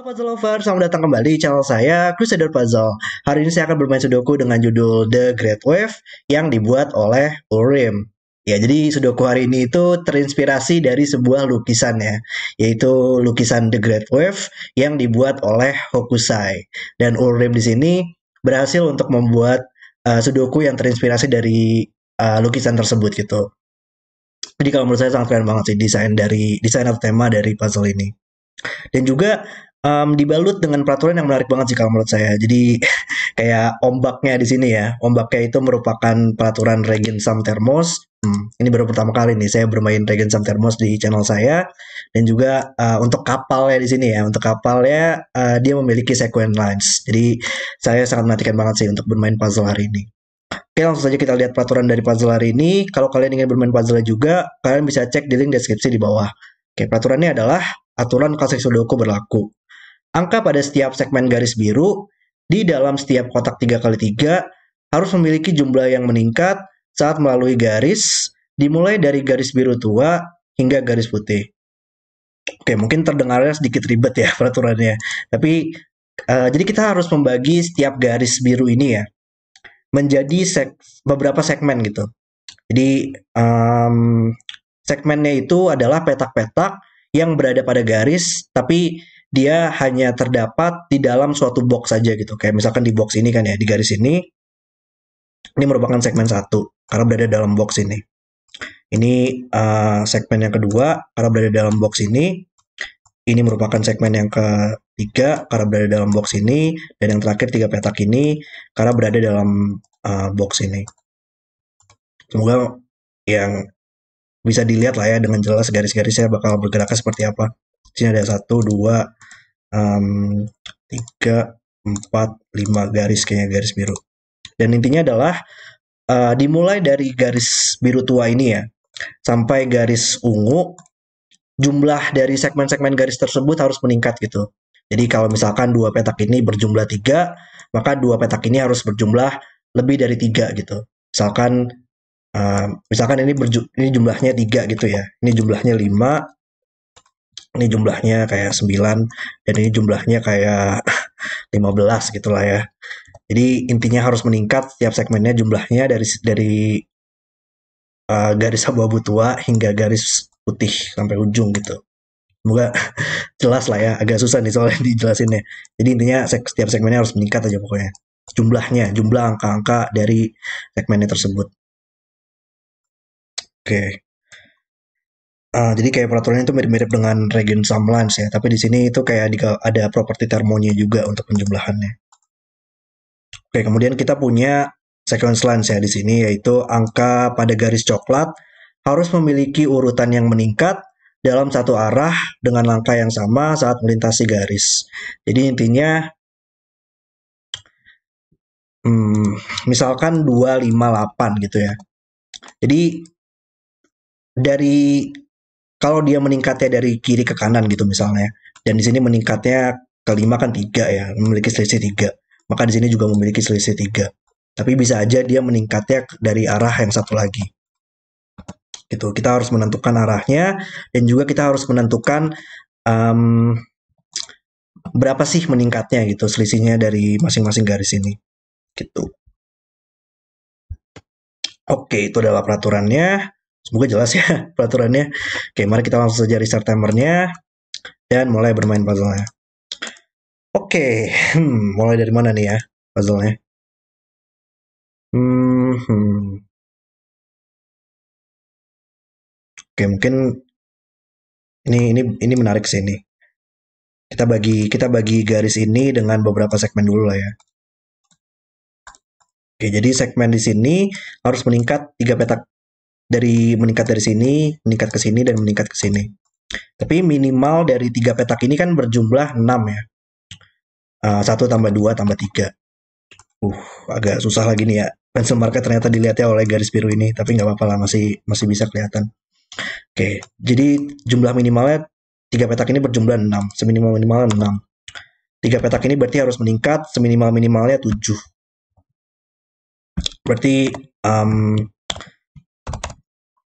Halo Puzzle Lover, selamat datang kembali di channel saya, Crusader Puzzle. Hari ini saya akan bermain Sudoku dengan judul The Great Wave yang dibuat oleh Ulrim. Ya, jadi Sudoku hari ini itu terinspirasi dari sebuah lukisan ya, yaitu lukisan The Great Wave yang dibuat oleh Hokusai. Dan Ulrim di sini berhasil untuk membuat Sudoku yang terinspirasi dari lukisan tersebut gitu. Jadi kalau menurut saya sangat keren banget sih desain atau tema dari puzzle ini. Dan juga dibalut dengan peraturan yang menarik banget sih kalau menurut saya. Jadi kayak ombaknya di sini ya. Ombaknya itu merupakan peraturan Regensum Thermos. Ini baru pertama kali nih saya bermain Regensum Thermos di channel saya. Dan juga untuk kapalnya di sini ya. Untuk kapalnya dia memiliki sequence lines. Jadi saya sangat menantikan banget sih untuk bermain puzzle hari ini. Oke, langsung saja kita lihat peraturan dari puzzle hari ini. Kalau kalian ingin bermain puzzle juga, kalian bisa cek di link deskripsi di bawah. Oke, peraturannya adalah aturan klasik Sudoku berlaku. Angka pada setiap segmen garis biru di dalam setiap kotak 3x3 harus memiliki jumlah yang meningkat saat melalui garis dimulai dari garis biru tua hingga garis putih. Oke, mungkin terdengarnya sedikit ribet ya peraturannya. Tapi jadi kita harus membagi setiap garis biru ini ya menjadi beberapa segmen gitu. Jadi segmennya itu adalah petak-petak yang berada pada garis, tapi dia hanya terdapat di dalam suatu box saja gitu. Kayak misalkan di box ini kan ya, di garis ini merupakan segmen satu karena berada dalam box ini. Ini segmen yang kedua karena berada dalam box ini. Ini merupakan segmen yang ketiga karena berada dalam box ini, dan yang terakhir 3 petak ini karena berada dalam box ini. Semoga yang bisa dilihat lah ya dengan jelas garis-garisnya bakal bergeraknya seperti apa. Di sini ada 1, 2, 3, 4, 5 garis kayaknya garis biru. Dan intinya adalah dimulai dari garis biru tua ini ya sampai garis ungu, jumlah dari segmen-segmen garis tersebut harus meningkat gitu. Jadi kalau misalkan 2 petak ini berjumlah 3, maka 2 petak ini harus berjumlah lebih dari 3 gitu. Misalkan ini jumlahnya 3 gitu ya. Ini jumlahnya 5, ini jumlahnya kayak 9, dan ini jumlahnya kayak 15 gitulah ya. Jadi intinya harus meningkat setiap segmennya jumlahnya dari garis abu-abu tua hingga garis putih sampai ujung gitu. Semoga jelas lah ya, agak susah nih soalnya dijelasinnya. Jadi intinya setiap segmennya harus meningkat aja pokoknya. Jumlah angka-angka dari segmennya tersebut. Oke. Jadi kayak peraturannya itu mirip-mirip dengan Regensum Lines ya, tapi di sini itu kayak ada properti termonya juga untuk penjumlahannya. Oke, kemudian kita punya sequence lines ya di sini, yaitu angka pada garis coklat harus memiliki urutan yang meningkat dalam satu arah dengan langkah yang sama saat melintasi garis. Jadi intinya misalkan 258 gitu ya. Jadi kalau dia meningkatnya dari kiri ke kanan gitu misalnya, dan di sini meningkatnya kelima kan 3 ya, memiliki selisih 3. Maka di sini juga memiliki selisih 3. Tapi bisa aja dia meningkatnya dari arah yang satu lagi. Gitu. Kita harus menentukan arahnya, dan juga kita harus menentukan berapa sih meningkatnya gitu, selisihnya dari masing-masing garis ini. Gitu. Oke, itu adalah peraturannya. Semoga jelas ya peraturannya. Oke, mari kita langsung saja restart timernya dan mulai bermain puzzle-nya. Oke, mulai dari mana nih ya puzzle-nya? Oke, mungkin ini menarik sih ini. Kita bagi garis ini dengan beberapa segmen dulu lah ya. Oke, jadi segmen di sini harus meningkat 3 petak, meningkat dari sini, meningkat ke sini, dan meningkat ke sini. Tapi minimal dari 3 petak ini kan berjumlah 6 ya. 1 tambah 2 tambah 3. Agak susah lagi nih ya. Pencil marker ternyata dilihatnya oleh garis biru ini, tapi nggak apa-apa lah, masih bisa kelihatan. Oke, jadi jumlah minimalnya 3 petak ini berjumlah 6, seminimal-minimalnya 6. 3 petak ini berarti harus meningkat seminimal-minimalnya 7. Berarti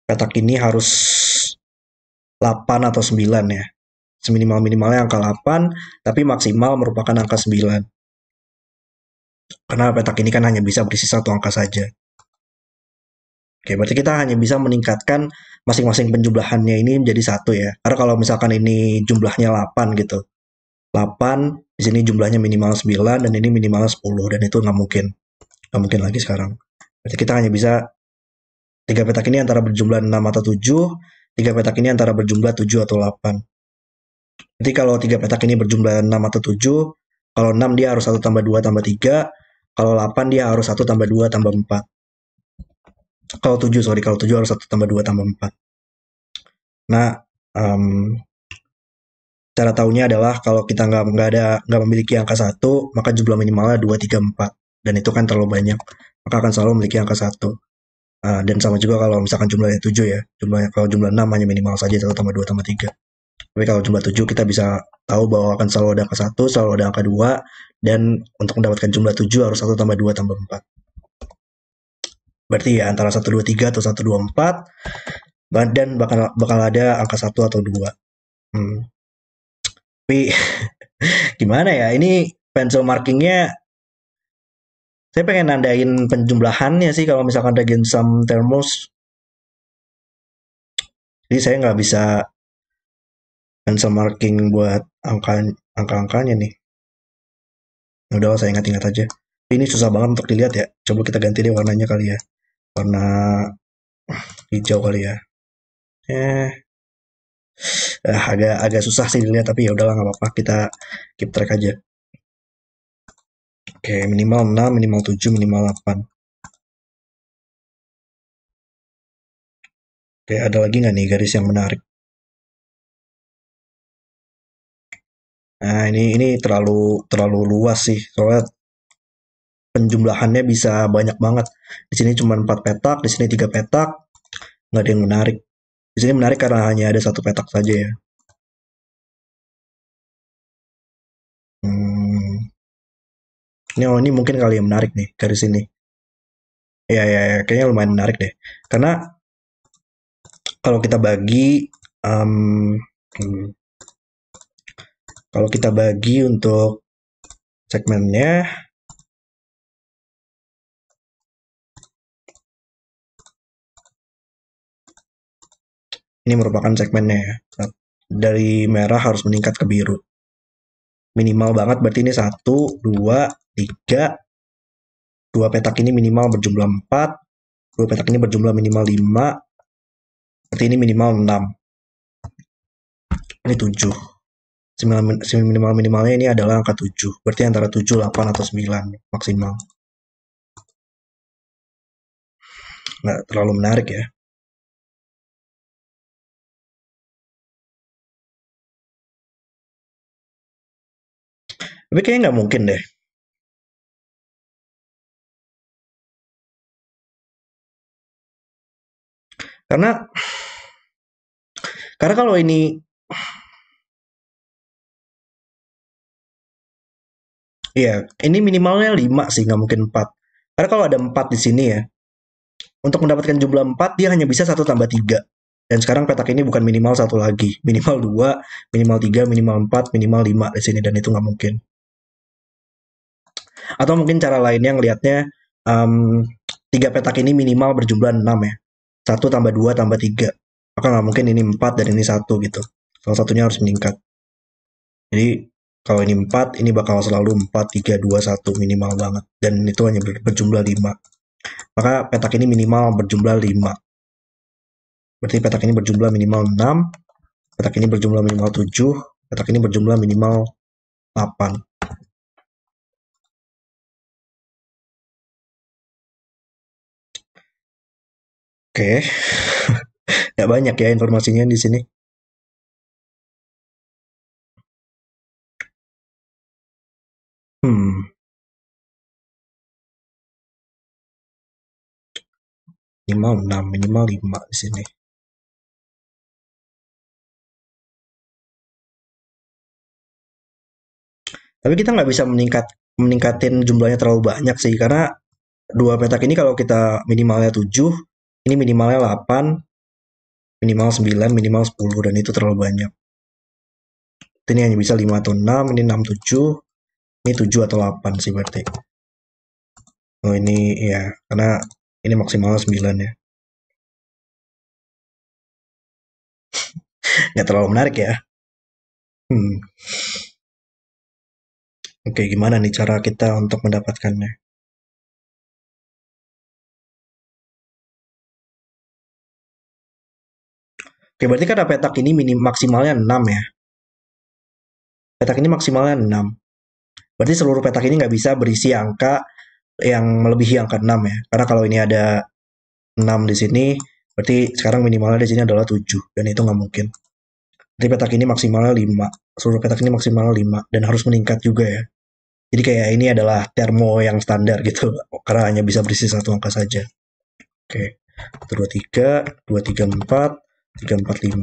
petak ini harus 8 atau 9 ya. seminimal-minimalnya angka 8, tapi maksimal merupakan angka 9. Karena petak ini kan hanya bisa berisi satu angka saja. Oke, berarti kita hanya bisa meningkatkan masing-masing penjumlahannya ini menjadi satu ya. Karena kalau misalkan ini jumlahnya 8 gitu. 8, di sini jumlahnya minimal 9, dan ini minimal 10, dan itu nggak mungkin. Nggak mungkin lagi sekarang. Berarti kita hanya bisa tiga petak ini antara berjumlah 6 atau 7, tiga petak ini antara berjumlah 7 atau 8. Jadi kalau tiga petak ini berjumlah 6 atau 7, kalau 6 dia harus 1 tambah 2 tambah 3, kalau 8 dia harus 1 tambah 2 tambah 4. Kalau 7, sorry, kalau 7 harus 1 tambah 2 tambah 4. Nah, cara tahunya adalah kalau kita nggak memiliki angka 1, maka jumlah minimalnya 2, 3, 4. Dan itu kan terlalu banyak, maka akan selalu memiliki angka 1. Dan sama juga kalau misalkan jumlahnya 7 ya. Kalau jumlah 6 hanya minimal saja 1 tambah 2 tambah 3. Tapi kalau jumlah 7 kita bisa tahu bahwa akan selalu ada angka 1, selalu ada angka 2, dan untuk mendapatkan jumlah 7 harus 1 tambah 2 tambah 4. Berarti ya antara 1, 2, 3 atau 1, 2, 4, dan bakal ada angka 1 atau 2. Tapi gimana ya, ini pencil markingnya saya pengen nandain penjumlahannya sih kalau misalkan Regensum Thermos. Jadi saya nggak bisa pencil marking buat angka-angkanya nih. Udah saya ingat-ingat aja. Ini susah banget untuk dilihat ya. Coba kita ganti deh warnanya kali ya. Warna hijau kali ya. Agak susah sih dilihat, tapi ya udahlah nggak apa-apa, kita keep track aja. Oke, minimal 6, minimal 7, minimal 8. Oke, ada lagi nggak nih garis yang menarik? Nah, ini terlalu luas sih. Soalnya penjumlahannya bisa banyak banget. Di sini cuma 4 petak, di sini 3 petak, nggak ada yang menarik. Di sini menarik karena hanya ada satu petak saja ya. Hmm, ini mungkin kali yang menarik nih garis ini. Ya, kayaknya lumayan menarik deh. Karena kalau kita bagi, um, kalau kita bagi untuk segmennya, ini merupakan segmennya ya. Dari merah harus meningkat ke biru. Minimal banget berarti ini 1, 2, 3. Dua petak ini minimal berjumlah 4. Dua petak ini berjumlah minimal 5. Berarti ini minimal 6. Ini 7. Minimal-minimalnya ini adalah angka 7. Berarti antara 7, 8, atau 9 maksimal. Nggak terlalu menarik ya. Tapi kayaknya nggak mungkin deh. Karena kalau ini, iya, ini minimalnya 5 sih, nggak mungkin 4. Karena kalau ada 4 di sini ya, untuk mendapatkan jumlah 4 dia hanya bisa 1 tambah 3. Dan sekarang petak ini bukan minimal 1 lagi. Minimal 2, minimal 3, minimal 4, minimal 5 di sini. Dan itu nggak mungkin. Atau mungkin cara lainnya ngelihatnya, um, 3 petak ini minimal berjumlah 6 ya. 1 tambah 2 tambah 3. Maka nggak mungkin ini 4 dan ini 1 gitu. Salah satunya harus meningkat. Jadi kalau ini 4, ini bakal selalu 4, 3, 2, 1 minimal banget. Dan itu hanya berjumlah 5. Maka petak ini minimal berjumlah 5. Berarti petak ini berjumlah minimal 6, petak ini berjumlah minimal 7, petak ini berjumlah minimal 8. Oke, nggak banyak ya informasinya di sini. Hmm, minimal 6, minimal 5 di sini. Tapi kita nggak bisa meningkatin jumlahnya terlalu banyak sih, karena dua petak ini kalau kita minimalnya 7, ini minimalnya 8, minimal 9, minimal 10, dan itu terlalu banyak. Ini hanya bisa 5 atau 6, ini 6, 7, ini 7 atau 8 sih berarti. Oh ini ya, karena ini maksimalnya 9 ya. Nggak terlalu menarik ya. Hmm. Oke, gimana nih cara kita untuk mendapatkannya? Oke, berarti kan petak ini maksimalnya 6 ya. Petak ini maksimalnya 6. Berarti seluruh petak ini nggak bisa berisi angka yang melebihi angka 6 ya. Karena kalau ini ada 6 di sini, berarti sekarang minimalnya di sini adalah 7. Dan itu nggak mungkin. Jadi petak ini maksimalnya 5. Seluruh petak ini maksimalnya 5. Dan harus meningkat juga ya. Jadi kayak ini adalah termo yang standar gitu. Karena hanya bisa berisi satu angka saja. Oke. 23, 234, 345.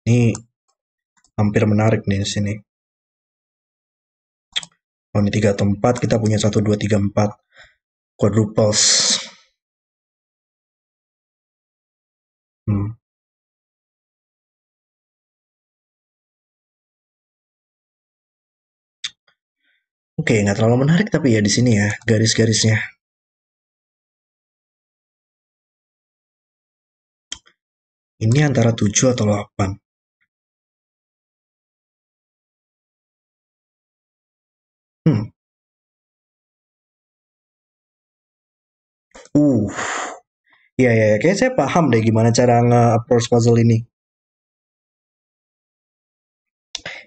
Ini hampir menarik nih di sini. Oh, ini 3 atau 4, kita punya 1, 2, 3, 4. Quadruples. Hmm. Oke, nggak terlalu menarik tapi ya di sini ya, garis-garisnya. Ini antara 7 atau 8. Hmm. Uh. Iya, ya, kayaknya saya paham deh gimana cara nge-approach puzzle ini.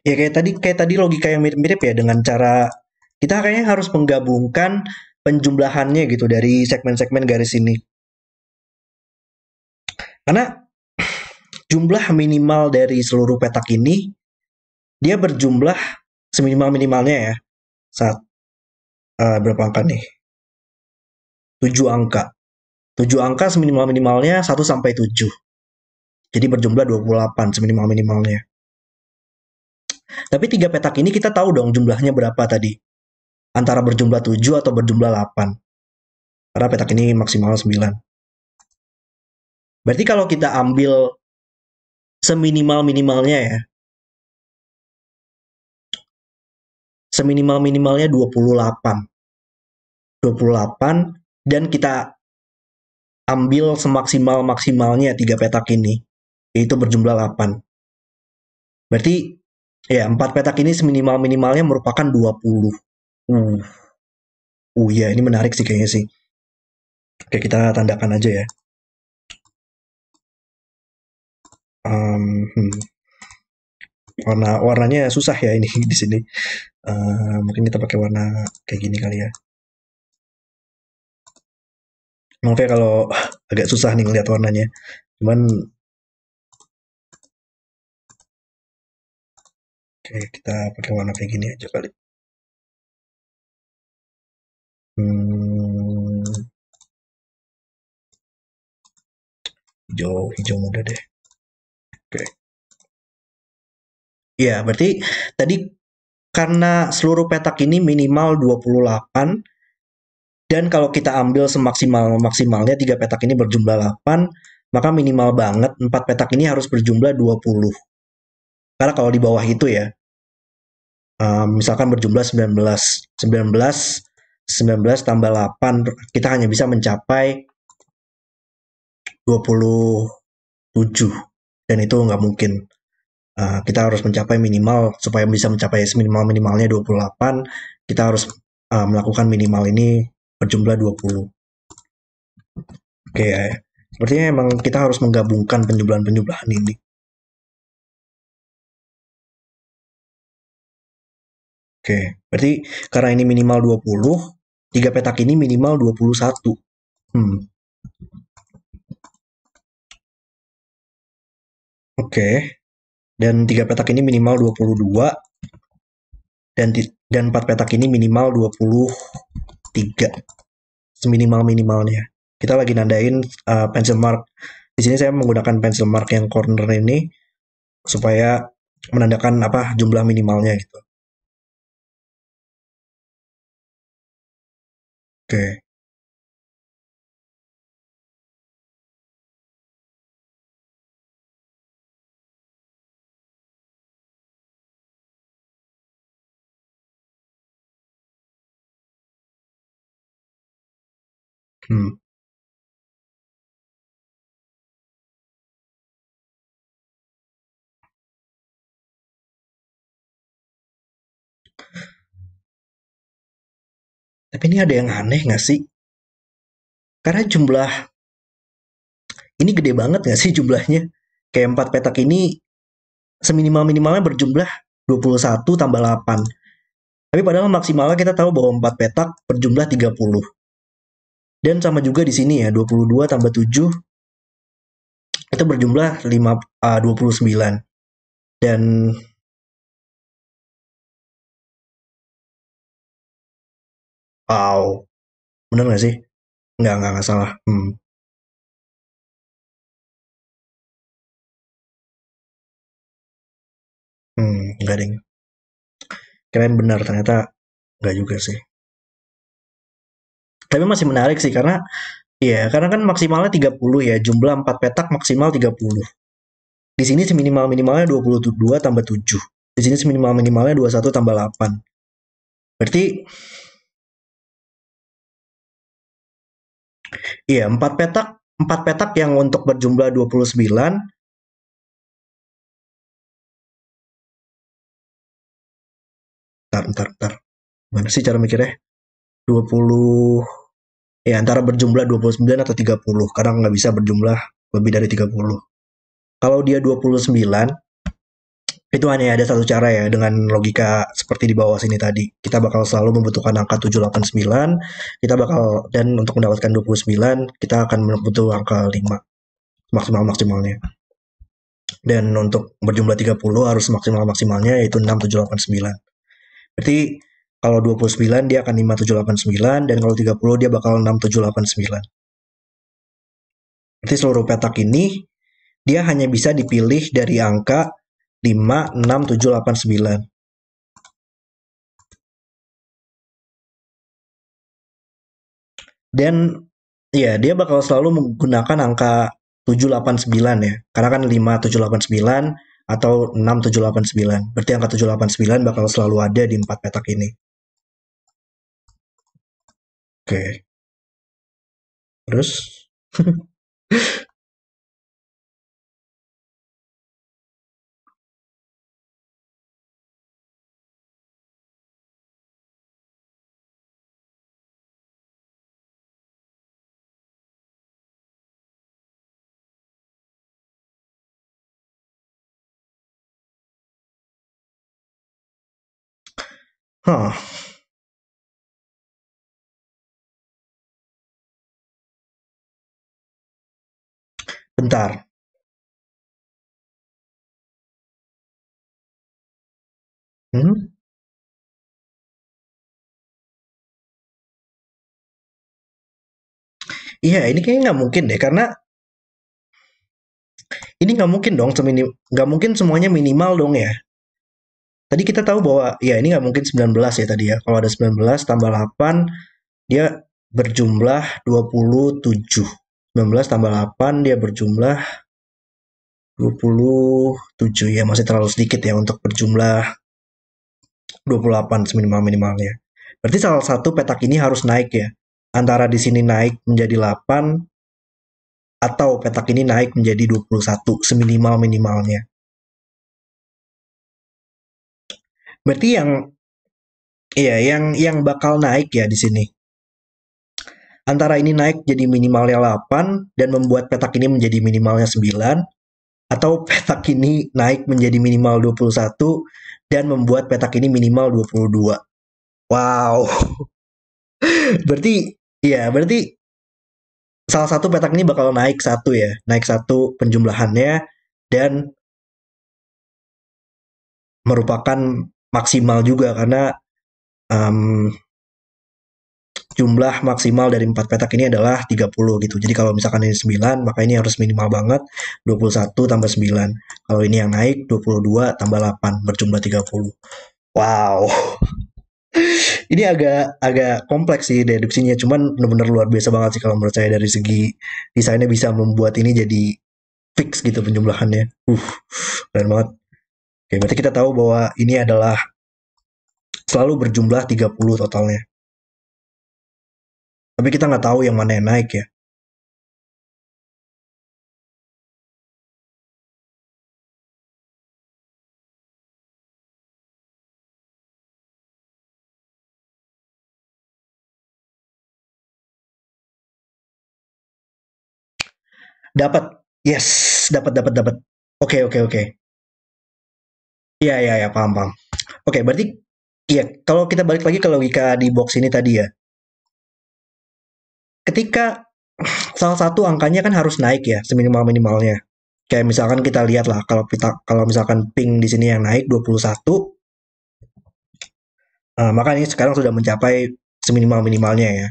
Ya kayak tadi logika yang mirip-mirip ya dengan cara kita kayaknya harus menggabungkan penjumlahannya gitu dari segmen-segmen garis ini. Karena jumlah minimal dari seluruh petak ini dia berjumlah seminimal-minimalnya ya. Saat berapa angka nih? 7 angka. 7 angka seminimal-minimalnya 1 sampai 7. Jadi berjumlah 28 seminimal-minimalnya. Tapi tiga petak ini kita tahu dong jumlahnya berapa tadi. Antara berjumlah 7 atau berjumlah 8. Karena petak ini maksimal 9. Berarti kalau kita ambil seminimal-minimalnya ya, seminimal-minimalnya 28. 28 dan kita ambil semaksimal-maksimalnya tiga petak ini, yaitu berjumlah 8. Berarti ya 4 petak ini seminimal-minimalnya merupakan 20. Uh, ya ini menarik sih kayaknya sih. Oke, kita tandakan aja ya. Um, warnanya susah ya ini di sini. Mungkin kita pakai warna kayak gini kali ya. Maaf ya kalau agak susah nih ngeliat warnanya. Cuman oke, kita pakai warna kayak gini aja kali. Hmm, hijau, hijau muda deh. Oke. Ya, berarti tadi karena seluruh petak ini minimal 28 dan kalau kita ambil semaksimal-maksimalnya tiga petak ini berjumlah 8, maka minimal banget 4 petak ini harus berjumlah 20. Karena kalau di bawah itu ya, misalkan berjumlah 19. 19 19 tambah 8 kita hanya bisa mencapai 27 dan itu nggak mungkin. Kita harus mencapai minimal supaya bisa mencapai minimal-minimalnya 28, kita harus melakukan minimal ini berjumlah 20. Oke ya. Sepertinya emang kita harus menggabungkan penjumlahan-penjumlahan ini. Oke, berarti karena ini minimal 20, tiga petak ini minimal 21. Hmm, oke. Dan tiga petak ini minimal 22 dan empat petak ini minimal 23. Seminimal-minimalnya. Kita lagi nandain pencil mark. Di sini saya menggunakan pencil mark yang corner ini supaya menandakan apa jumlah minimalnya gitu. Oke. Hmm. Tapi ini ada yang aneh nggak sih? Karena jumlah ini gede banget nggak sih jumlahnya? Kayak 4 petak ini seminimal-minimalnya berjumlah 21 tambah 8. Tapi padahal maksimalnya kita tahu bahwa 4 petak berjumlah 30. Dan sama juga di sini ya, 22 tambah 7 itu berjumlah 29. Dan wow, bener nggak sih? Nggak salah. Nggak ding. Keren benar, ternyata nggak juga sih. Tapi masih menarik sih karena iya, karena kan maksimalnya 30 ya, jumlah 4 petak maksimal 30. Di sini seminimal-minimalnya 22 tambah 7. Di sini seminimal-minimalnya 21 tambah 8. Berarti iya, 4 petak yang untuk berjumlah 29. Bentar. Gimana sih cara mikirnya? 20 ya antara berjumlah 29 atau 30 karena nggak bisa berjumlah lebih dari 30. Kalau dia 29 itu hanya ada satu cara ya dengan logika seperti di bawah sini tadi. Kita bakal selalu membutuhkan angka 789, kita bakal dan untuk mendapatkan 29 kita akan membutuhkan angka 5 maksimalnya. Dan untuk berjumlah 30 harus maksimalnya yaitu 6789. Berarti kalau 29 dia akan 5789 dan kalau 30 dia bakal 6789. Berarti seluruh petak ini dia hanya bisa dipilih dari angka 5, 6, 7, 8, 9. Dan ya dia bakal selalu menggunakan angka 789 ya. Karena kan 5789 atau 6789. Berarti angka 789 bakal selalu ada di 4 petak ini. Oke. Terus huh, bentar. Hmm? Iya, ini kayaknya nggak mungkin deh karena ini nggak mungkin dong nggak mungkin semuanya minimal dong ya. Tadi kita tahu bahwa ya ini nggak mungkin 19 ya tadi ya. Kalau ada 19 tambah 8 dia berjumlah 27. 19 tambah 8 dia berjumlah 27 ya masih terlalu sedikit ya untuk berjumlah 28 seminimal-minimalnya. Berarti salah satu petak ini harus naik ya. Antara di sini naik menjadi 8 atau petak ini naik menjadi 21 seminimal-minimalnya. Berarti yang iya yang bakal naik ya di sini. Antara ini naik jadi minimalnya 8 dan membuat petak ini menjadi minimalnya 9 atau petak ini naik menjadi minimal 21 dan membuat petak ini minimal 22. Wow. Berarti salah satu petak ini bakal naik satu ya, naik satu penjumlahannya dan merupakan maksimal juga karena um, jumlah maksimal dari 4 petak ini adalah 30 gitu. Jadi kalau misalkan ini 9, maka ini harus minimal banget 21 tambah 9. Kalau ini yang naik 22 tambah 8 berjumlah 30. Wow. Ini agak agak kompleks sih deduksinya, cuman benar-benar luar biasa banget sih kalau menurut saya dari segi desainnya bisa membuat ini jadi fix gitu penjumlahannya. Keren banget. Oke, berarti kita tahu bahwa ini adalah selalu berjumlah 30 totalnya. Tapi kita nggak tahu yang mana yang naik ya. Dapat. Yes, dapat dapat dapat. Oke, oke, oke. Iya, iya, iya, paham, paham. Oke, berarti iya, kalau kita balik lagi ke logika di box ini tadi ya. Ketika salah satu angkanya kan harus naik ya, seminimal-minimalnya. Kayak misalkan kita lihat lah, kalau misalkan ping di sini yang naik 21, maka ini sekarang sudah mencapai seminimal-minimalnya ya.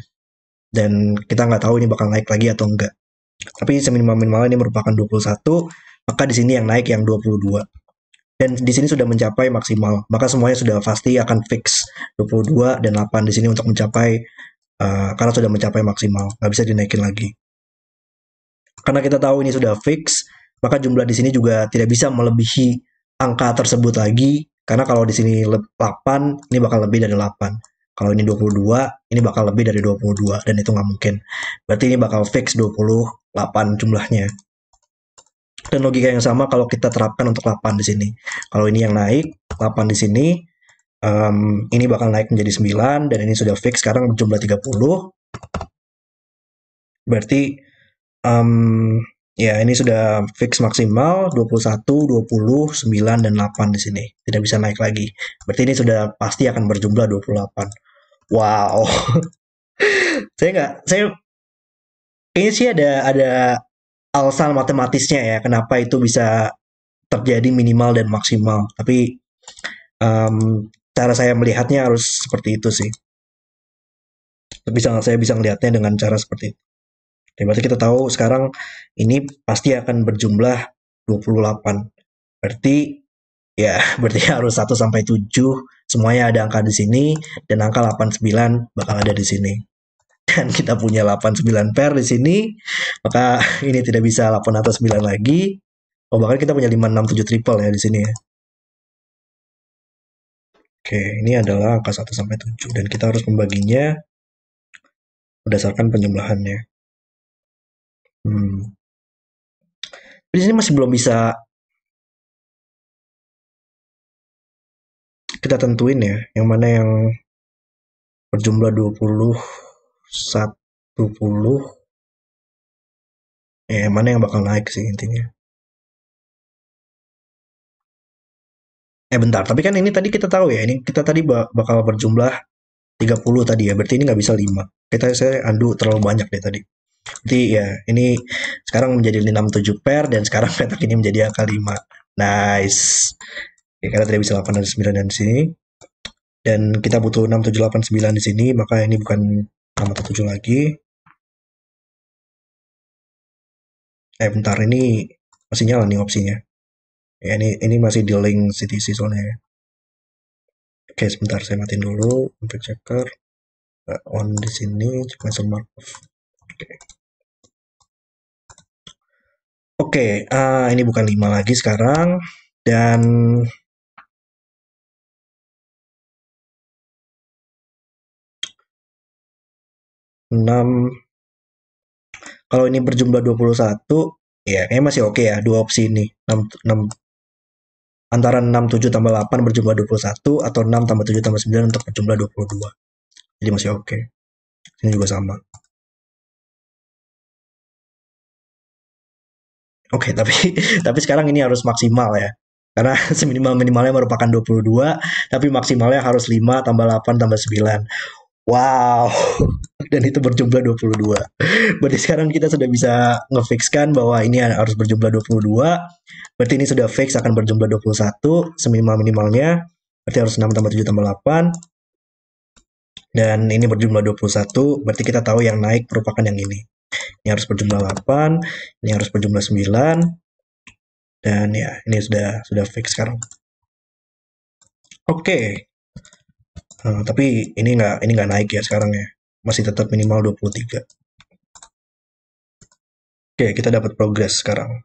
Dan kita nggak tahu ini bakal naik lagi atau enggak. Tapi seminimal-minimalnya ini merupakan 21, maka di sini yang naik yang 22. Dan di sini sudah mencapai maksimal. Maka semuanya sudah pasti akan fix 22 dan 8 di sini untuk mencapai karena sudah mencapai maksimal, nggak bisa dinaikin lagi. Karena kita tahu ini sudah fix, maka jumlah di sini juga tidak bisa melebihi angka tersebut lagi. Karena kalau di sini 8, ini bakal lebih dari 8. Kalau ini 22, ini bakal lebih dari 22 dan itu nggak mungkin. Berarti ini bakal fix 28 jumlahnya. Dan logika yang sama kalau kita terapkan untuk 8 di sini. Kalau ini yang naik, 8 di sini, ini bakal naik menjadi 9 dan ini sudah fix sekarang berjumlah 30. Berarti ya ini sudah fix maksimal 21, 20, 9 dan 8 di sini. Tidak bisa naik lagi. Berarti ini sudah pasti akan berjumlah 28. Wow. Saya kayaknya sih ada alasan matematisnya ya kenapa itu bisa terjadi minimal dan maksimal. Tapi cara saya melihatnya harus seperti itu sih. Saya bisa melihatnya dengan cara seperti itu. Jadi berarti kita tahu sekarang ini pasti akan berjumlah 28. Berarti ya, berarti harus 1 sampai 7 semuanya ada angka di sini dan angka 89 bakal ada di sini. Dan kita punya 89 pair di sini, maka ini tidak bisa 8 atau 9 lagi. Oh, bahkan kita punya 5 6 7 triple ya di sini ya. Oke, ini adalah angka 1 sampai 7 dan kita harus membaginya berdasarkan penjumlahannya. Hmm. Di sini masih belum bisa kita tentuin ya, yang mana yang berjumlah 20, 10, ya mana yang bakal naik sih intinya. Bentar, tapi kan ini tadi kita tahu ya, ini kita tadi bakal berjumlah 30 tadi ya, berarti ini nggak bisa 5. Saya undo terlalu banyak deh tadi. Jadi ya, ini sekarang menjadi 67 pair dan sekarang petak ini menjadi angka 5. Nice. Ya, karena tidak bisa 8 dan 9 dan sini. Dan kita butuh 6, 7, 8, 9 di sini, maka ini bukan 6 atau 7 lagi. Bentar, ini masih nyala nih opsinya. Ya, ini masih di link CTC soalnya. Oke, sebentar saya matiin dulu untuk checker. On di sini, check master markup. Oke. Oke, ini bukan 5 lagi sekarang. Dan 6, kalau ini berjumlah 21, ya kayaknya masih oke ya, dua opsi ini. 6, antara 6, 7 tambah 8 berjumlah 21 atau 6 tambah 7 tambah 9 untuk berjumlah 22. Jadi masih oke. Ini juga sama. Oke, tapi tapi sekarang ini harus maksimal ya. Karena seminimal-minimalnya merupakan 22, tapi maksimalnya harus 5 tambah 8 tambah 9. Wow. Dan itu berjumlah 22. Berarti sekarang kita sudah bisa ngefixkan bahwa ini harus berjumlah 22. Berarti ini sudah fix akan berjumlah 21 seminimal-minimalnya. Berarti harus 6 tambah 7 tambah 8. Dan ini berjumlah 21. Berarti kita tahu yang naik merupakan yang ini. Ini harus berjumlah 8. Ini harus berjumlah 9. Dan ya, ini sudah fix sekarang. Oke. Tapi ini nggak naik ya sekarang ya. Masih tetap minimal 23. Oke, kita dapat progress sekarang.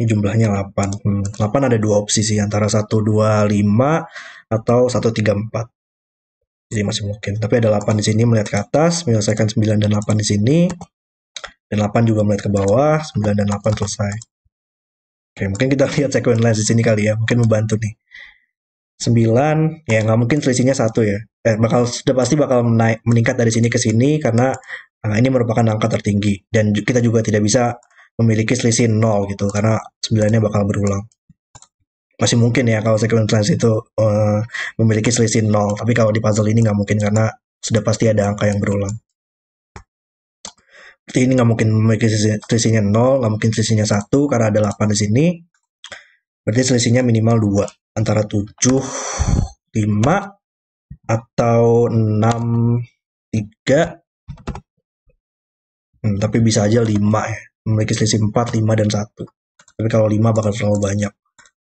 Ini jumlahnya 8. 8 ada dua opsi sih, antara 125 atau 134. Jadi masih mungkin. Tapi ada 8 di sini melihat ke atas, menyelesaikan 9 dan 8 di sini. Dan 8 juga melihat ke bawah, 9 dan 8 selesai. Oke, mungkin kita lihat sequence lines di sini kali ya. Mungkin membantu nih. 9, ya nggak mungkin selisihnya satu ya. Sudah pasti bakal meningkat dari sini ke sini karena ini merupakan angka tertinggi. Dan kita juga tidak bisa memiliki selisih 0 gitu karena 9-nya bakal berulang. Masih mungkin ya kalau sequence lines itu memiliki selisih 0. Tapi kalau di puzzle ini nggak mungkin karena sudah pasti ada angka yang berulang. Berarti ini nggak mungkin memiliki selisihnya 0, nggak mungkin selisihnya 1 karena ada 8 di sini. Berarti selisihnya minimal 2. Antara 7, 5, atau 6, 3. Tapi bisa aja 5 ya. Memiliki selisih 4, 5, dan 1. Tapi kalau 5 bakal terlalu banyak.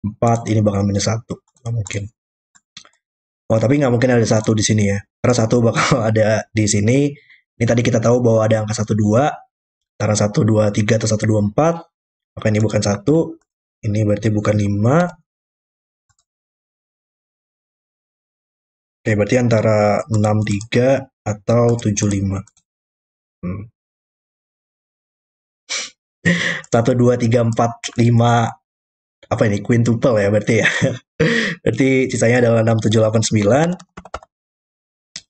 4 ini bakal minus 1. Nggak mungkin. Oh, tapi nggak mungkin ada 1 di sini ya. Karena 1 bakal ada di sini. Ini tadi kita tahu bahwa ada angka 1, 2. Antara 1, 2, 3 atau 1, 2, 4. Maka ini bukan 1. Ini berarti bukan 5. Oke, berarti antara 6, 3 atau 7, 5. 1, 2, 3, 4, 5. Apa ini? Quintuple ya berarti ya. Berarti sisanya adalah 6, 7, 8, 9.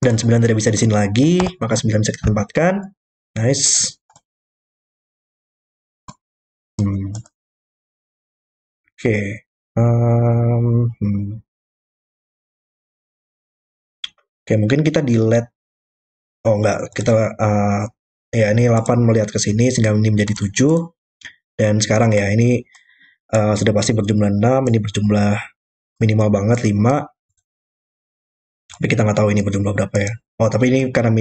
Dan 9 tidak bisa di sini lagi. Maka 9 bisa kita tempatkan. Nice. Oke. Oke, mungkin kita delete. Oh, enggak. Kita ya ini 8 melihat ke sini sehingga ini menjadi 7. Dan sekarang ya ini sudah pasti berjumlah 6, ini berjumlah minimal banget 5. Tapi kita nggak tahu ini berjumlah berapa ya. Oh, tapi ini karena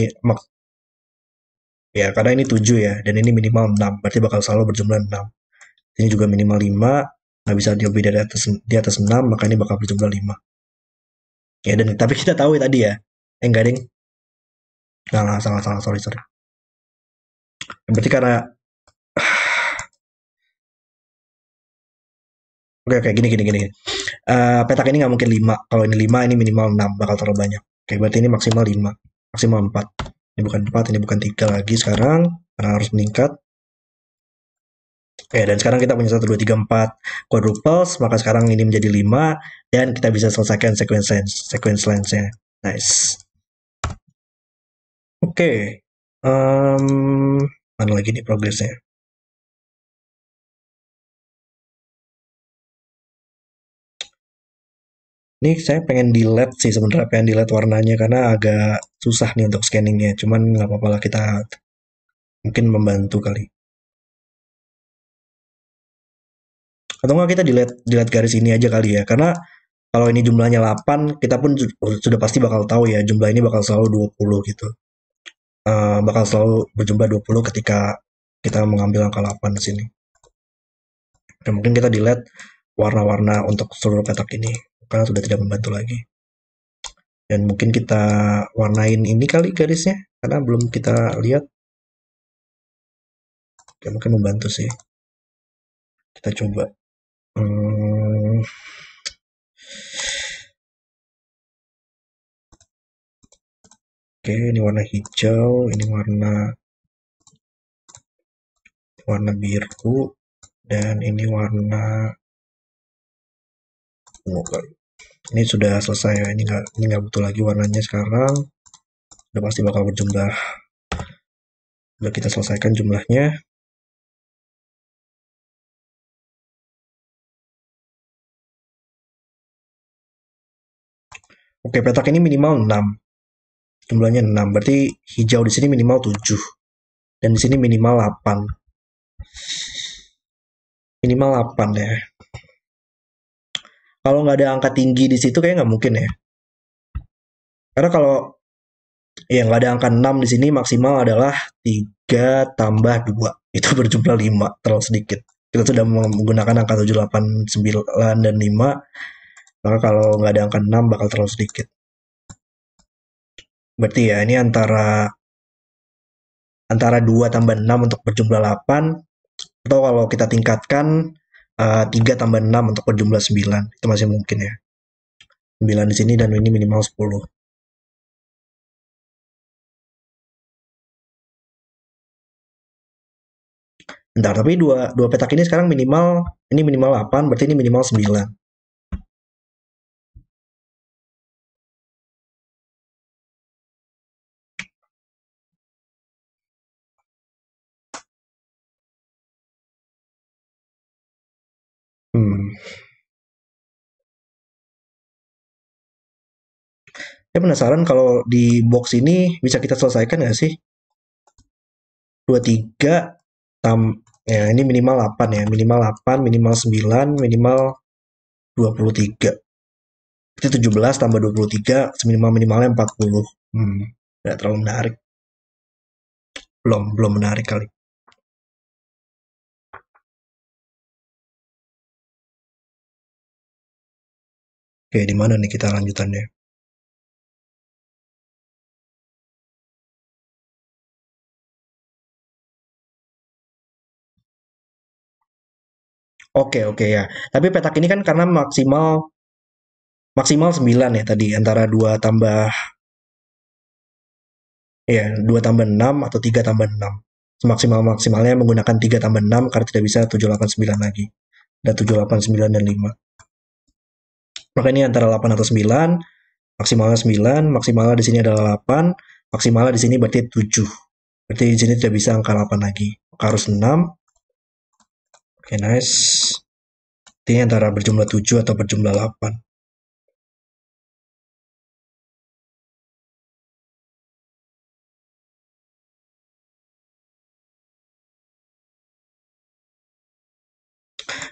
ya karena ini 7 ya, dan ini minimal 6, berarti bakal selalu berjumlah 6. Ini juga minimal 5, nggak bisa lebih dari di atas 6, maka ini bakal berjumlah 5. Ya, dan tapi kita tahu ya tadi ya. Enggak, ding. Nah, salah, sorry. Berarti karena Oke, gini. Petak ini nggak mungkin 5. Kalau ini 5, ini minimal 6. Bakal terlalu banyak. Oke, berarti ini maksimal 5. Maksimal 4. Ini bukan 4, ini bukan 3 lagi sekarang. Karena harus meningkat. Oke, dan sekarang kita punya 1, 2, 3, 4 quadruples. Maka sekarang ini menjadi 5. Dan kita bisa selesaikan sequence lines-nya. Nice. Oke. Mana lagi nih progresnya? Ini saya pengen delete sih sebenarnya, pengen delete warnanya karena agak susah nih untuk scanningnya. Cuman nggak apa-apa lah, kita mungkin membantu kali. Atau nggak kita delete garis ini aja kali ya. Karena kalau ini jumlahnya 8, kita pun sudah pasti bakal tahu ya jumlah ini bakal selalu 20 gitu. Bakal selalu berjumlah 20 ketika kita mengambil angka 8 di sini. Dan mungkin kita delete warna-warna untuk seluruh petak ini karena sudah tidak membantu lagi. Dan mungkin kita warnain ini kali garisnya karena belum kita lihat. Ya, mungkin membantu sih. Kita coba. Oke, ini warna hijau, ini warna biru, dan ini warna ungu kali. Ini sudah selesai ya, ini nggak butuh lagi warnanya sekarang. Udah pasti bakal berjumlah. Udah kita selesaikan jumlahnya. Oke, petak ini minimal 6. Jumlahnya 6, berarti hijau di sini minimal 7. Dan di sini minimal 8. Minimal 8 ya. Kalau nggak ada angka tinggi di situ kayak nggak mungkin ya. Karena kalau ya nggak ada angka 6 di sini, maksimal adalah 3 tambah 2. Itu berjumlah 5, terlalu sedikit. Kita sudah menggunakan angka 7, 8, 9, dan 5. Maka kalau nggak ada angka 6 bakal terlalu sedikit. Berarti ya ini antara 2 tambah 6 untuk berjumlah 8. Atau kalau kita tingkatkan 3 tambah 6 untuk berjumlah 9. Itu masih mungkin ya. 9 di sini dan ini minimal 10. Bentar, tapi dua petak ini sekarang ini minimal 8, berarti ini minimal 9. Hmm. Saya penasaran kalau di box ini bisa kita selesaikan nggak sih? 23 ya ini minimal 8 ya, minimal 8, minimal 9, minimal 23. Itu 17 tambah 23, seminimal-minimalnya 40. Nggak terlalu menarik. Belum menarik kali. Oke, di mana nih kita lanjutannya? Oke ya. Tapi petak ini kan karena maksimal maksimal 9 ya tadi, antara 2 tambah ya 2 tambah 6 atau 3 tambah 6. Semaksimal-maksimalnya menggunakan 3 tambah 6 karena tidak bisa 7, 8, 9 lagi. Ada 7, 8, 9, dan 5. Maka ini antara 8 atau 9, maksimalnya 9, maksimalnya di sini adalah 8, maksimalnya di sini berarti 7. Berarti di sini tidak bisa angka 8 lagi. Maka harus 6. Oke, nice. Ini antara berjumlah 7 atau berjumlah 8.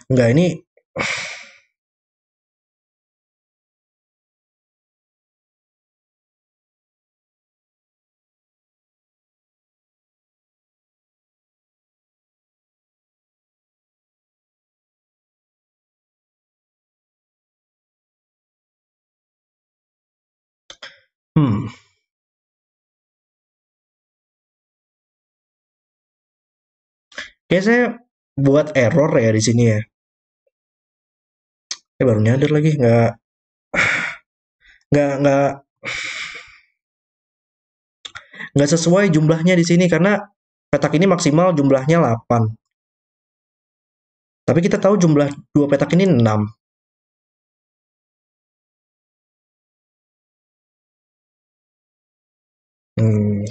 Enggak, ini hmm, kayak saya buat error ya di sini ya. Saya baru nyadar lagi, nggak nggak sesuai jumlahnya di sini karena petak ini maksimal jumlahnya 8. Tapi kita tahu jumlah dua petak ini 6.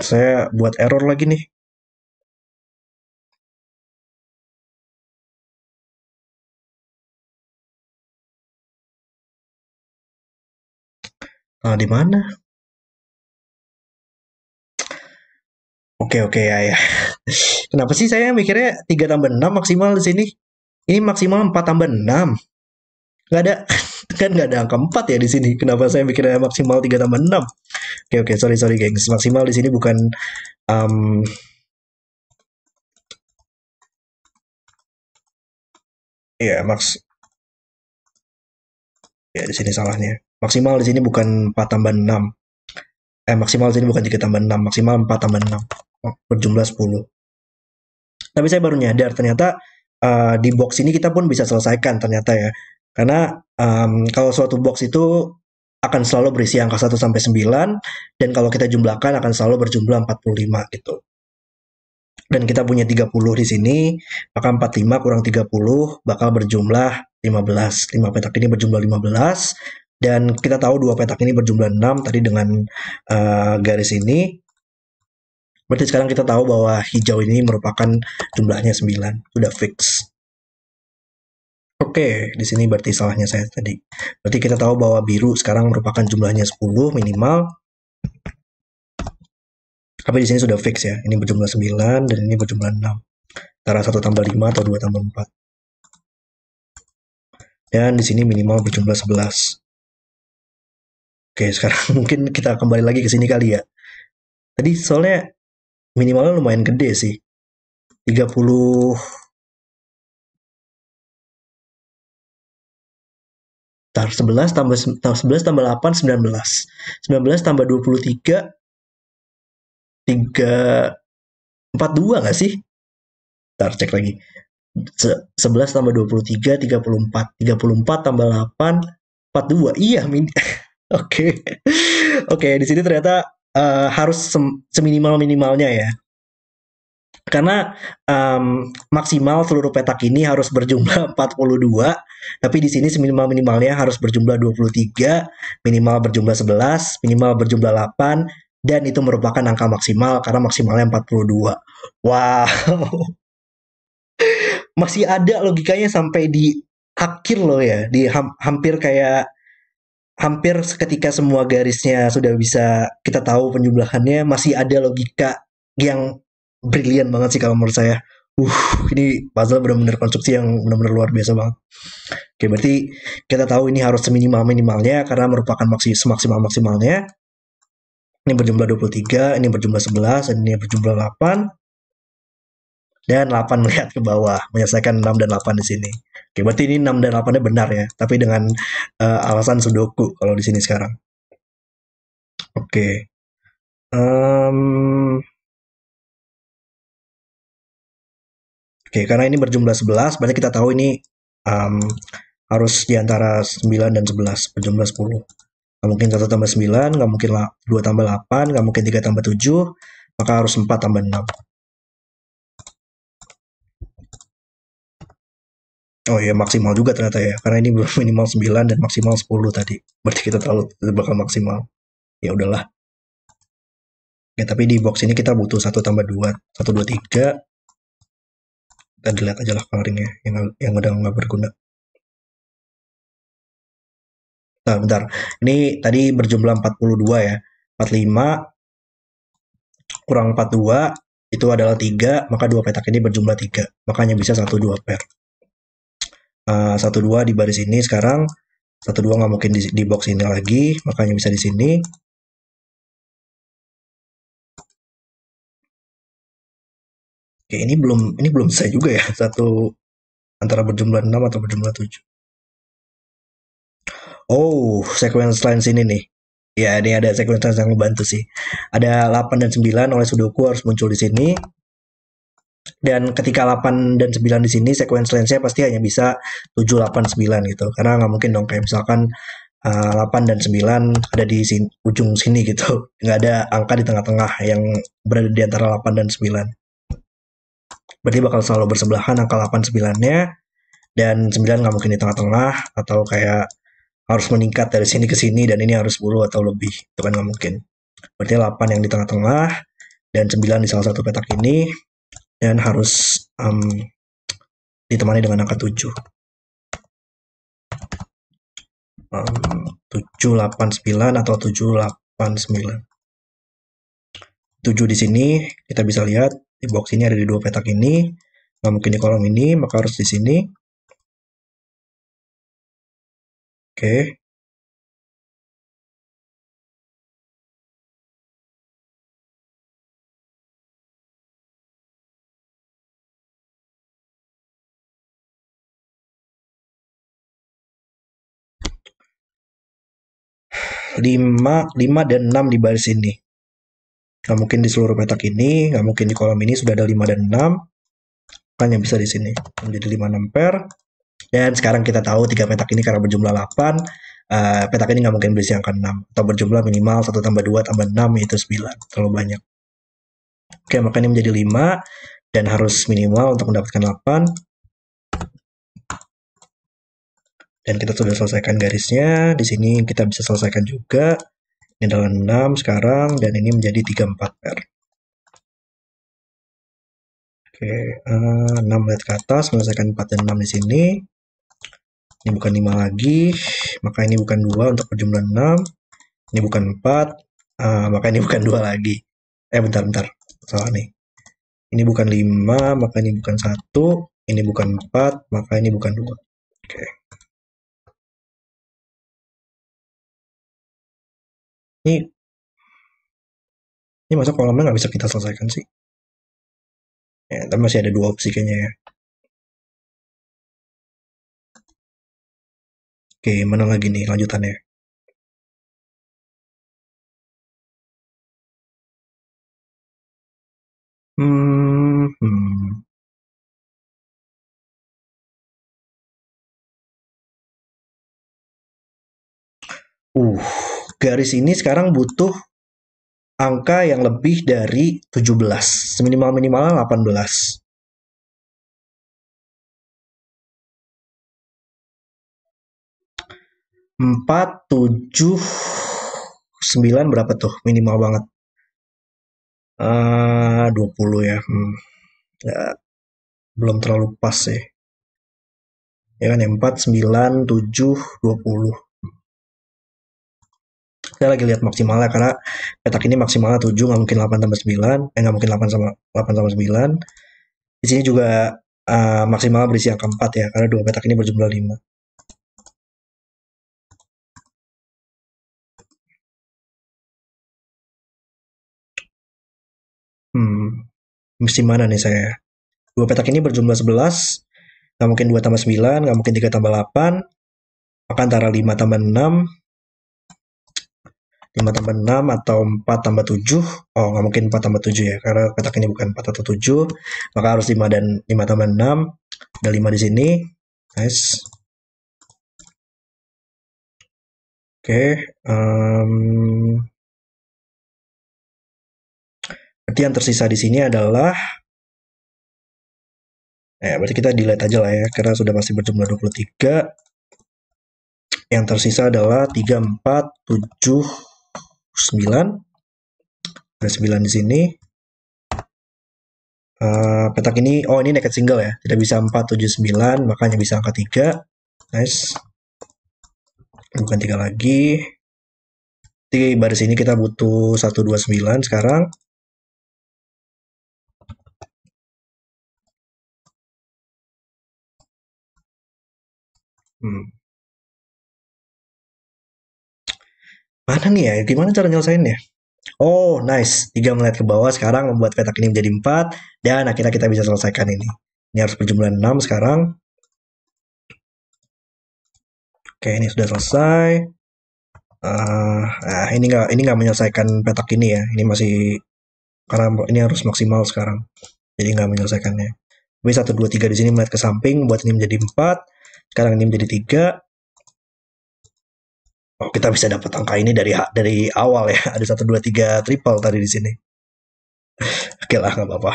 Saya buat error lagi nih. Nah, di mana? Oke ya ya. Kenapa sih saya mikirnya 3 tambah 6 maksimal di sini? Ini maksimal 4 tambah 6. Nggak ada kan nggak ada angka 4 ya di sini. Kenapa saya mikirnya maksimal 3 tambah 6? Oke, sorry gengs. Maksimal di sini bukan um, ya ya di sini salahnya. Maksimal di sini bukan 4 tambah 6. Maksimal di sini bukan 3 tambah 6, maksimal 4 tambah 6. Oh, berjumlah 10. Tapi saya baru nyadar ternyata di box ini kita pun bisa selesaikan ternyata ya. Karena kalau suatu box itu akan selalu berisi angka 1 sampai 9 dan kalau kita jumlahkan akan selalu berjumlah 45 gitu. Dan kita punya 30 di sini, maka 45 kurang 30 bakal berjumlah 15. 5 petak ini berjumlah 15 dan kita tahu dua petak ini berjumlah 6 tadi dengan garis ini. Berarti sekarang kita tahu bahwa hijau ini merupakan jumlahnya 9. Sudah fix. Oke, di sini berarti salahnya saya tadi. Berarti kita tahu bahwa biru sekarang merupakan jumlahnya 10 minimal. Tapi di sini sudah fix ya. Ini berjumlah 9 dan ini berjumlah 6. Antara 1 tambah 5 atau 2 tambah 4. Dan di sini minimal berjumlah 11. Oke, sekarang mungkin kita kembali lagi ke sini kali ya. Tadi soalnya minimalnya lumayan gede sih. 30 11 tambah 11 tambah 8 19. 19 tambah 23 3 42 nggak sih? Ntar cek lagi. 11 tambah 23 34. 34 tambah 8 42. Iya, oke. Oke, di sini ternyata harus seminimal-minimalnya ya. Karena maksimal seluruh petak ini harus berjumlah 42, tapi di sini seminimal-minimalnya harus berjumlah 23, minimal berjumlah 11, minimal berjumlah 8, dan itu merupakan angka maksimal karena maksimalnya 42. Wow, masih ada logikanya sampai di akhir loh ya, di hampir kayak hampir ketika semua garisnya sudah bisa kita tahu penjumlahannya, masih ada logika yang brilian banget sih kalau menurut saya. Uh, ini puzzle benar-benar konstruksi yang benar-benar luar biasa banget. Oke, berarti kita tahu ini harus seminimal-minimalnya karena merupakan semaksimal-maksimalnya. Ini berjumlah 23, ini berjumlah 11, dan ini berjumlah 8. Dan 8 melihat ke bawah, menyelesaikan 6 dan 8 di sini. Oke, berarti ini 6 dan 8-nya benar ya, tapi dengan alasan sudoku kalau di sini sekarang. Oke. Um, Oke, karena ini berjumlah 11, berarti kita tahu ini um, harus di antara 9 dan 11, berjumlah 10. Nggak mungkin 1 tambah 9, nggak mungkin 2 tambah 8, nggak mungkin 3 tambah 7, maka harus 4 tambah 6. Oh iya, maksimal juga ternyata ya, karena ini minimal 9 dan maksimal 10 tadi. Berarti kita tahu itu bakal maksimal. Ya udahlah. Ya, tapi di box ini kita butuh 1 tambah 2, 1, 2, 3. Kita dilihat aja lah coloringnya, yang udah nggak berguna. Nah, bentar. Ini tadi berjumlah 42 ya. 45 kurang 42 itu adalah 3, maka dua petak ini berjumlah 3. Makanya bisa 1, 2 pair. 1, 2 di baris ini sekarang. 1, 2 nggak mungkin di box ini lagi, makanya bisa di sini. Oke, ini belum selesai juga ya. Satu antara berjumlah 6 atau berjumlah 7. Oh, sequence line sini nih. Ya, ini ada sequence line yang membantu sih. Ada 8 dan 9 oleh Sudoku harus muncul di sini. Dan ketika 8 dan 9 di sini, sequence lensnya pasti hanya bisa 7, 8, 9 gitu. Karena nggak mungkin dong kayak misalkan 8 dan 9 ada di ujung sini gitu. Nggak ada angka di tengah-tengah yang berada di antara 8 dan 9. Berarti bakal selalu bersebelahan angka 8 9-nya, dan 9 nggak mungkin di tengah-tengah atau kayak harus meningkat dari sini ke sini dan ini harus 10 atau lebih. Itu kan nggak mungkin. Berarti 8 yang di tengah-tengah dan 9 di salah satu petak ini, dan harus ditemani dengan angka 7. 7, 8, 9 atau 7, 8, 9. 7 di sini kita bisa lihat di box ini ada di dua petak ini. Nggak mungkin di kolom ini, maka harus di sini. Oke. 5 dan 6 di baris ini. Nggak mungkin di seluruh petak ini, nggak mungkin di kolom ini sudah ada 5 dan 6. Hanya bisa di sini. Menjadi 5 6 pair. Dan sekarang kita tahu tiga petak ini karena berjumlah 8, petak ini nggak mungkin berisi angka 6. Atau berjumlah minimal 1 tambah 2 tambah 6 yaitu 9. Terlalu banyak. Oke, maka ini menjadi 5 dan harus minimal untuk mendapatkan 8. Dan kita sudah selesaikan garisnya. Di sini kita bisa selesaikan juga. Ini adalah 6 sekarang dan ini menjadi 3 4 pair. Oke, 6 lihat ke atas, menyelesaikan 4 dan 6 di sini. Ini bukan 5 lagi, maka ini bukan 2 untuk berjumlah 6. Ini bukan 4, maka ini bukan 2 lagi. Bentar, salah nih. Ini bukan 5, maka ini bukan 1. Ini bukan 4, maka ini bukan 2. Oke. Ini, ini masa kolomnya nggak bisa kita selesaikan sih? Ya, tapi masih ada dua opsi kayaknya ya. Oke, mana lagi nih lanjutannya? Hmm, hmm. Uh, Garis ini sekarang butuh angka yang lebih dari 17. Seminimal-minimalnya 18. 4, 7, 9 berapa tuh? Minimal banget. 20 ya. Ya, belum terlalu pas sih. Ya kan, 4, 9, 7, 20. Saya lagi lihat maksimalnya karena petak ini maksimalnya 7, nggak mungkin 8 tambah 9. Nggak mungkin 8 sama 9. Di sini juga maksimal berisi angka 4 ya, karena dua petak ini berjumlah 5. Mesti mana nih saya? Dua petak ini berjumlah 11, nggak mungkin 2 tambah 9, nggak mungkin 3 tambah 8, maka antara 5 tambah 6, 5 tambah 6 atau 4 tambah 7. Oh, nggak mungkin 4 tambah 7 ya, karena petak ini bukan 4 atau 7, maka harus 5 dan 5 tambah 6. Ada 5 di sini. Nice. Oke. Berarti yang tersisa di sini adalah, berarti kita delete aja lah ya, karena sudah pasti berjumlah 23. Yang tersisa adalah 3, 4, 7, 9. Ada 9 di sini. Petak ini, oh ini naked single ya, tidak bisa 4, 7, 9, makanya bisa angka 3. Nice. Bukan 3 lagi. Jadi baris ini kita butuh 1, 2, 9 sekarang. Mana nih ya? Gimana cara nyelesainnya? Oh, nice. 3 melihat ke bawah sekarang membuat petak ini menjadi 4. Dan akhirnya kita bisa selesaikan ini. Ini harus berjumlah 6 sekarang. Oke, ini sudah selesai. Ini nggak menyelesaikan petak ini ya. Ini masih, karena ini harus maksimal sekarang. Jadi nggak menyelesaikannya. Tapi 1, 2, 3 di sini melihat ke samping, membuat ini menjadi 4. Sekarang ini menjadi 3. Oh, kita bisa dapat angka ini dari awal ya. Ada 1, 2, 3 triple tadi di sini. Oke lah, nggak apa-apa.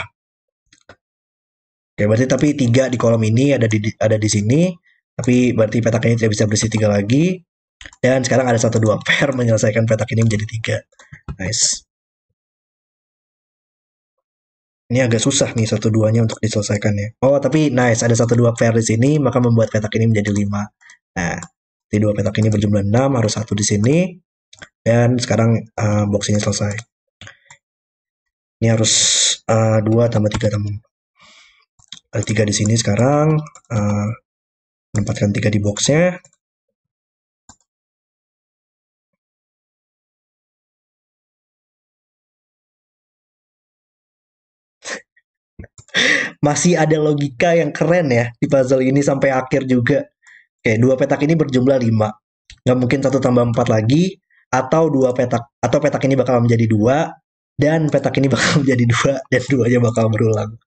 Oke, berarti tapi 3 di kolom ini ada di sini. Tapi berarti petak ini tidak bisa berisi 3 lagi. Dan sekarang ada 1, 2 pair menyelesaikan petak ini menjadi 3. Nice. Ini agak susah nih 1, 2-nya untuk diselesaikan ya. Oh, tapi nice. Ada 1, 2 pair di sini, maka membuat petak ini menjadi 5. Nah, di dua petak ini berjumlah 6, harus 1 di sini. Dan sekarang box ini selesai. Ini harus 2 tambah 3 tambah 4. Ada 3 di sini sekarang. Menempatkan 3 di boxnya. Masih ada logika yang keren ya di puzzle ini sampai akhir juga. Oke, dua petak ini berjumlah 5. Nggak mungkin 1 tambah 4 lagi, atau petak ini bakal menjadi 2, dan petak ini bakal menjadi 2, dan duanya bakal berulang.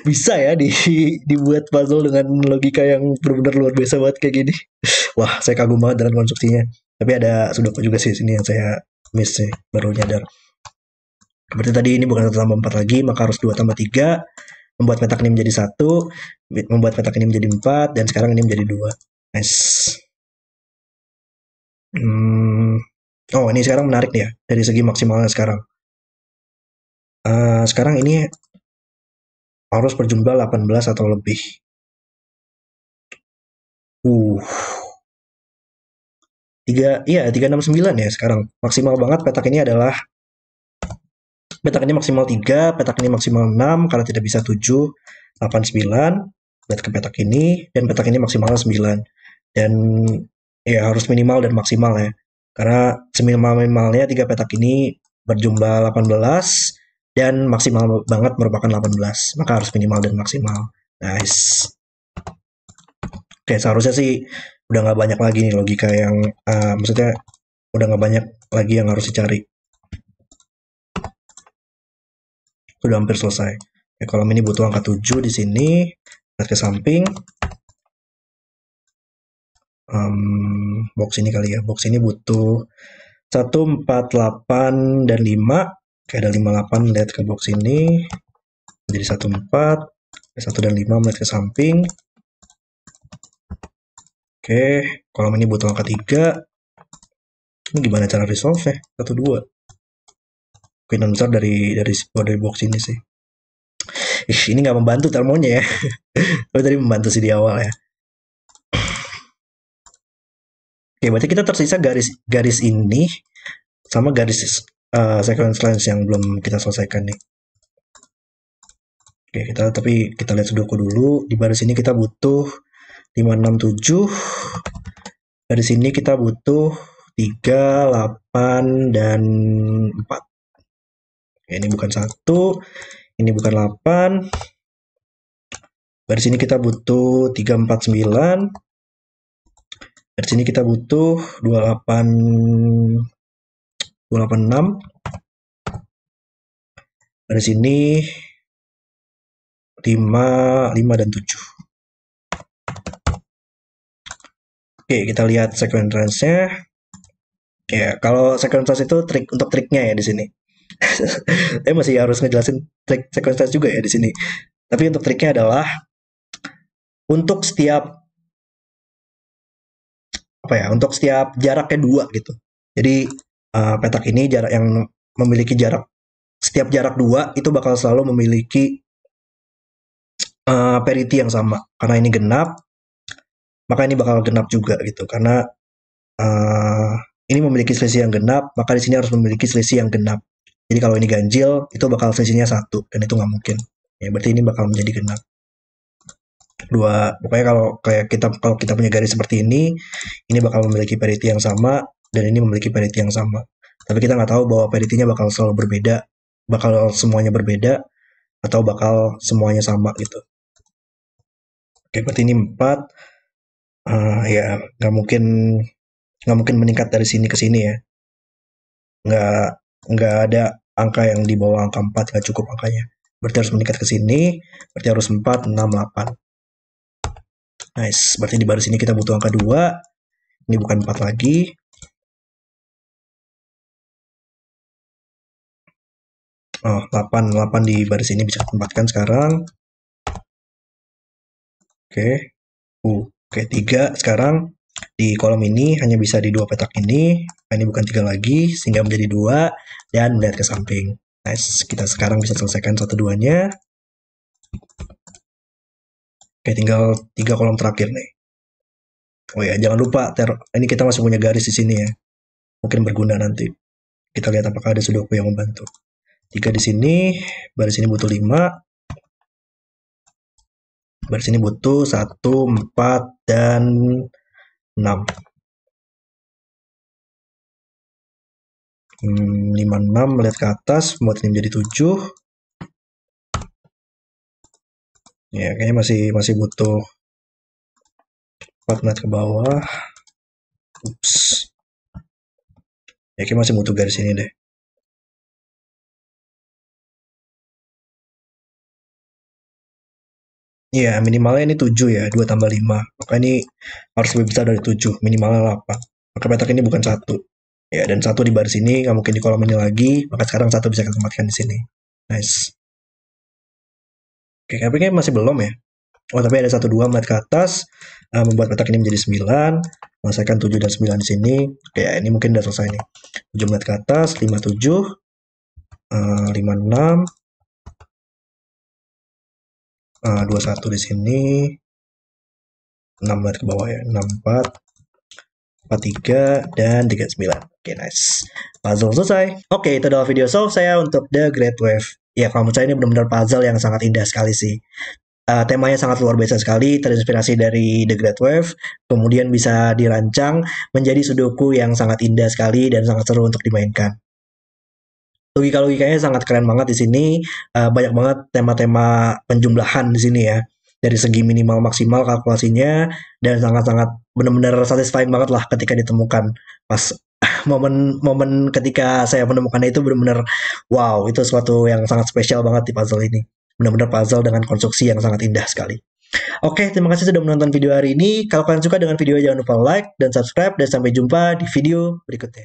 Bisa ya dibuat puzzle dengan logika yang benar-benar luar biasa banget kayak gini. Wah, saya kagum banget dengan konstruksinya. Tapi ada sudoku juga sih sini yang saya miss sih, baru nyadar. Berarti tadi ini bukan 1 tambah 4 lagi, maka harus 2 tambah 3. Membuat petak ini menjadi 1, membuat petak ini menjadi 4, dan sekarang ini menjadi 2. Nice. Oh, ini sekarang menarik nih ya, dari segi maksimalnya sekarang. Sekarang ini harus berjumlah 18 atau lebih. 369 ya sekarang. Maksimal banget petak ini adalah, petak ini maksimal 3, petak ini maksimal 6, kalau tidak bisa 7, 8, 9. Lihat ke petak ini, dan petak ini maksimalnya 9. Dan ya harus minimal dan maksimal ya. Karena seminimal-minimalnya 3 petak ini berjumlah 18, dan maksimal banget merupakan 18. Maka harus minimal dan maksimal. Nice. Oke, seharusnya sih udah nggak banyak lagi nih logika yang, maksudnya udah nggak banyak lagi yang harus dicari. Sudah hampir selesai. Ya, kolom ini butuh angka 7 di sini. Lihat ke samping. Box ini kali ya. Box ini butuh 1, 4, 8, dan 5. Oke, ada 5, 8, lihat ke box ini. Jadi 1, 4, 1 dan 5 melihat ke samping. Oke, kolom ini butuh angka 3. Ini gimana cara resolve ya? 1, 2. Kemungkinan besar dari box ini sih. Ini nggak membantu termonya ya. Tapi tadi membantu sih di awal ya. Oke, berarti kita tersisa garis ini sama garis sequence lines yang belum kita selesaikan nih. Oke, kita lihat sudoku dulu. Di baris ini kita butuh 5, 6, 7. Dari sini kita butuh 3, 8, dan 4. Oke, ini bukan 1, ini bukan 8. Dari sini kita butuh 3, 4, 9. Dari sini kita butuh 28, 6. Dari sini 5, 5, dan 7. Oke, kita lihat sequence range-nya. Ya, kalau sequence range itu untuk triknya ya di sini. Saya masih harus ngejelasin trik sequence range juga ya di sini. Tapi untuk triknya adalah untuk setiap untuk setiap jaraknya 2 gitu. Jadi petak ini jarak yang memiliki setiap jarak 2 itu bakal selalu memiliki parity yang sama. Karena ini genap, maka ini bakal genap juga gitu. Karena ini memiliki selisih yang genap, maka di sini harus memiliki selisih yang genap. Jadi kalau ini ganjil, itu bakal selisihnya 1, dan itu nggak mungkin. Ya, berarti ini bakal menjadi genap. Pokoknya kalau kita punya garis seperti ini bakal memiliki parity yang sama, dan ini memiliki parity yang sama. Tapi kita nggak tahu bahwa parity-nya bakal selalu berbeda, bakal semuanya berbeda, atau bakal semuanya sama gitu. Oke, berarti ini 4. Ya, nggak mungkin meningkat dari sini ke sini ya. Nggak ada angka yang di bawah angka 4, nggak cukup angkanya. Berarti harus meningkat ke sini, berarti harus 4, 6, 8. Nice, berarti di baris ini kita butuh angka 2. Ini bukan 4 lagi. Oh, 8 di baris ini bisa ditempatkan sekarang. Oke. Oke, 3 sekarang di kolom ini hanya bisa di 2 petak ini. Ini bukan 3 lagi, sehingga menjadi 2 dan melihat ke samping. Nice, kita sekarang bisa selesaikan 1-2-nya. Oke, tinggal 3 kolom terakhir nih. Oh ya, jangan lupa ini kita masih punya garis di sini ya. Mungkin berguna nanti. Kita lihat apakah ada sudoku yang membantu. 3 di sini, baris ini butuh 5. Baris ini butuh 1, 4, dan 6. 5, 6 melihat ke atas, membuat ini menjadi 7. Ya, kayaknya masih butuh 4 melihat ke bawah. Ups. Ya, kayaknya masih butuh garis ini deh. Iya, minimalnya ini 7 ya, 2 tambah 5. Maka ini harus lebih besar dari 7, minimalnya 8. Maka petak ini bukan 1. Ya, dan 1 di baris ini, nggak mungkin di kolom ini lagi, maka sekarang 1 bisa kita tempatkan di sini. Nice. Oke, tapi kayaknya masih belum ya. Oh, tapi ada 1, 2 melihat ke atas, membuat petak ini menjadi 9, menyelesaikan 7 dan 9 di sini. Oke, ini mungkin udah selesai nih. 7 melihat ke atas, 5, 7, 5, 6, 21 di sini, 6 melihat ke bawah ya, 6, 4, 43, dan 39. Oke, nice. Puzzle selesai. Oke, itu adalah video solve saya untuk The Great Wave. Ya, kalau menurut saya ini benar-benar puzzle yang sangat indah sekali sih. Temanya sangat luar biasa sekali, terinspirasi dari The Great Wave, kemudian bisa dirancang menjadi sudoku yang sangat indah sekali dan sangat seru untuk dimainkan. Logika-logikanya sangat keren banget di sini, banyak banget tema-tema penjumlahan di sini ya. Dari segi minimal maksimal kalkulasinya, dan sangat-sangat benar-benar satisfying banget lah ketika ditemukan. Pas momen ketika saya menemukannya itu benar-benar wow, itu sesuatu yang sangat spesial banget di puzzle ini. Benar-benar puzzle dengan konstruksi yang sangat indah sekali. Oke, terima kasih sudah menonton video hari ini. Kalau kalian suka dengan video, jangan lupa like dan subscribe, dan sampai jumpa di video berikutnya.